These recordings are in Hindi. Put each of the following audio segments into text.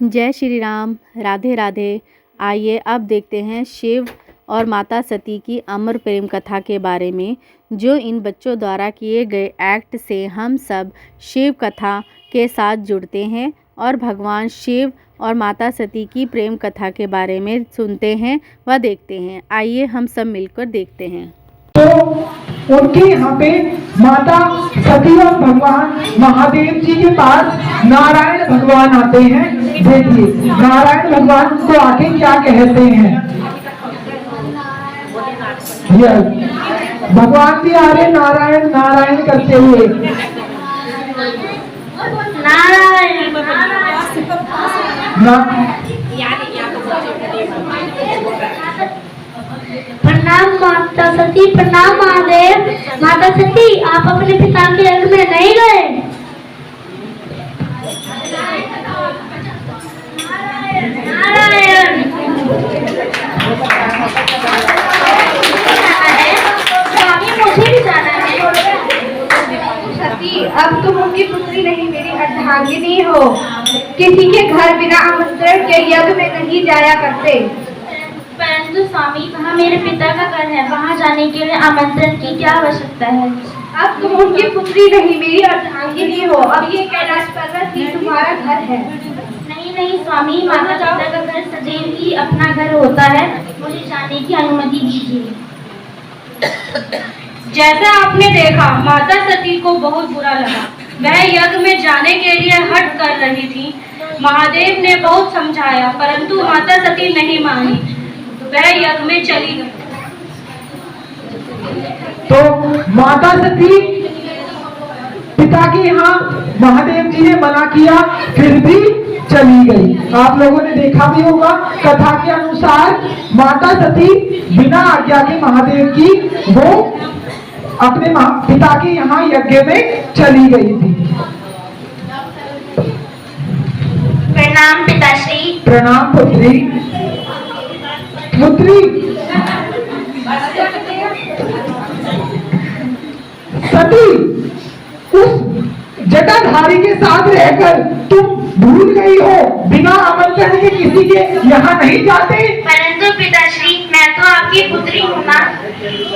जय श्री राम, राधे राधे। आइए अब देखते हैं शिव और माता सती की अमर प्रेम कथा के बारे में, जो इन बच्चों द्वारा किए गए एक्ट से हम सब शिव कथा के साथ जुड़ते हैं और भगवान शिव और माता सती की प्रेम कथा के बारे में सुनते हैं व देखते हैं। आइए हम सब मिलकर देखते हैं। तो उनके यहाँ पे माता सती और भगवान महादेव जी के पास नारायण भगवान आते हैं। देखिए नारायण भगवान को आके क्या कहते हैं। भगवान भी आ रहे नारायण नारायण करते हुए। नारायण प्रणाम माता सती, प्रणाम महादेव। माता सती, आप अपने पिता के यज्ञ में नहीं गए? नारायण स्वामी, मुझे भी जाना है। सती, अब तुम उनकी पुत्री नहीं, मेरी अर्धांगिनी हो। किसी के घर बिना आमंत्रण के यज्ञ में नहीं जाया करते। परंतु स्वामी, वहाँ मेरे पिता का घर है, वहाँ जाने के लिए आमंत्रण की क्या आवश्यकता है? अब तुम उनकी पुत्री नहीं, मेरी अर्धांगिनी हो। अब ये कैलाश पर्वत ही तुम्हारा घर है। नहीं नहीं स्वामी, माता पिता का घर सदैव ही अपना घर होता है। मुझे जाने की अनुमति दीजिए। जैसा आपने देखा, माता सती को बहुत बुरा लगा। वह यज्ञ में जाने के लिए हट कर रही थी। महादेव ने बहुत समझाया, परंतु माता सती नहीं मानी। वह यज्ञ में चली गई। तो माता सती पिता के यहाँ महादेव जी ने मना किया, फिर भी चली गई। आप लोगों ने देखा भी होगा, कथा के अनुसार माता सती बिना आज्ञा के महादेव की वो अपने पिता के यहाँ यज्ञ में चली गई थी। प्रणाम पिताश्री। प्रणाम पुत्री। पुत्री सती, उस जटाधारी के साथ रहकर तुम भूल गई हो, बिना आमंत्रण के किसी के यहाँ नहीं जाते। परंतु पिताश्री, मैं तो आपकी पुत्री हूँ ना।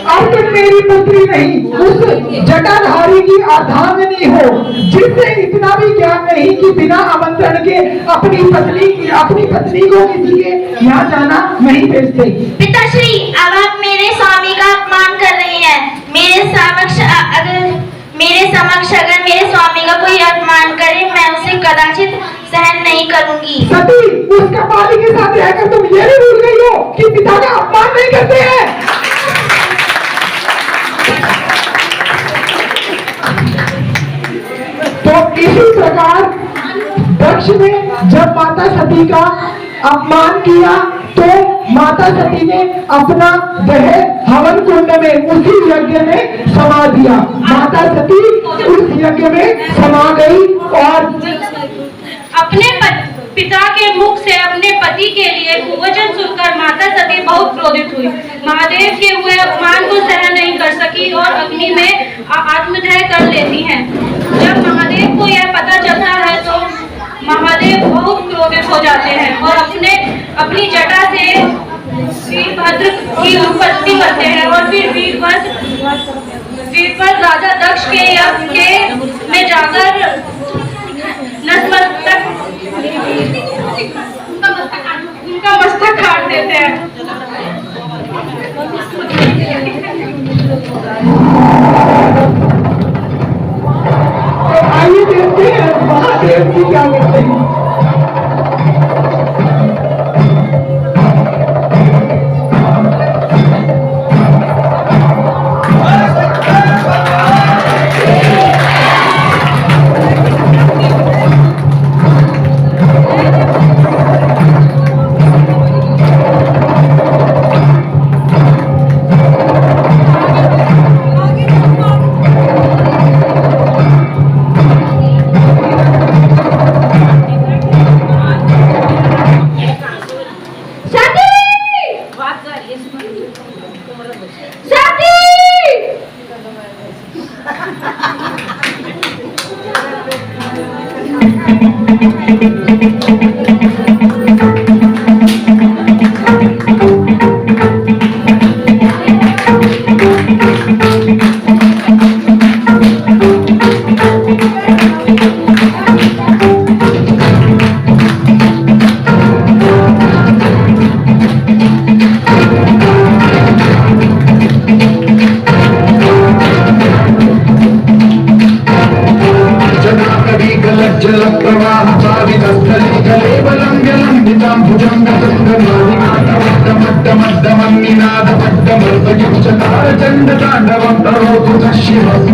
अब तुम मेरी पुत्री नहीं, उस जटाधारी की अर्धांगिनी हो, जिससे इतना भी ज्ञान नहीं कि बिना आमंत्रण के अपनी पत्नी को किसी के यहाँ जाना नहीं भेजते। पिताश्री, अब आप मेरे स्वामी का अपमान कर रहे हैं। मेरे समक्ष अगर मेरे स्वामी का कोई अपमान करे, मैं उसे कदाचित सहन नहीं करूंगी। सती, उस कपाली के साथ रहकर तुम ये भी भूल गई हो कि पिता का अपमान नहीं करते हैं। तो इसी प्रकार दक्ष ने जब माता सती का अपमान किया, तो माता सती ने अपना देह हवन कुंड में, उसी यज्ञ में समा दिया। माता सती उस यज्ञ में समा गई और अपने पिता के मुख से अपने पति के लिए कुवचन सुनकर माता सती बहुत क्रोधित हुई। महादेव के हुए अपमान को सहन नहीं कर सकी और अग्नि में आत्मदह कर लेती हैं। जब महादेव को यह पता चलता है तो महादेव बहुत क्रोधित हो जाते हैं और अपनी जटा से वीरभद्र की उत्पत्ति करते हैं और फिर वीरभद्र राजा दक्ष के यज्ञ में जाकर उनका मस्तक काट देते हैं। तो आइए देखते हैं महादेव जी क्या करते हैं। जलप्रवाहपावितस्थले कलेवलं व्यलम्बितां भुजङ्गतुङ्गमादिनाथमट्टमट्टमड्डमन्निनादपट्टमर्पयुच्चकारचण्डताण्डवं करोतु नः शिवः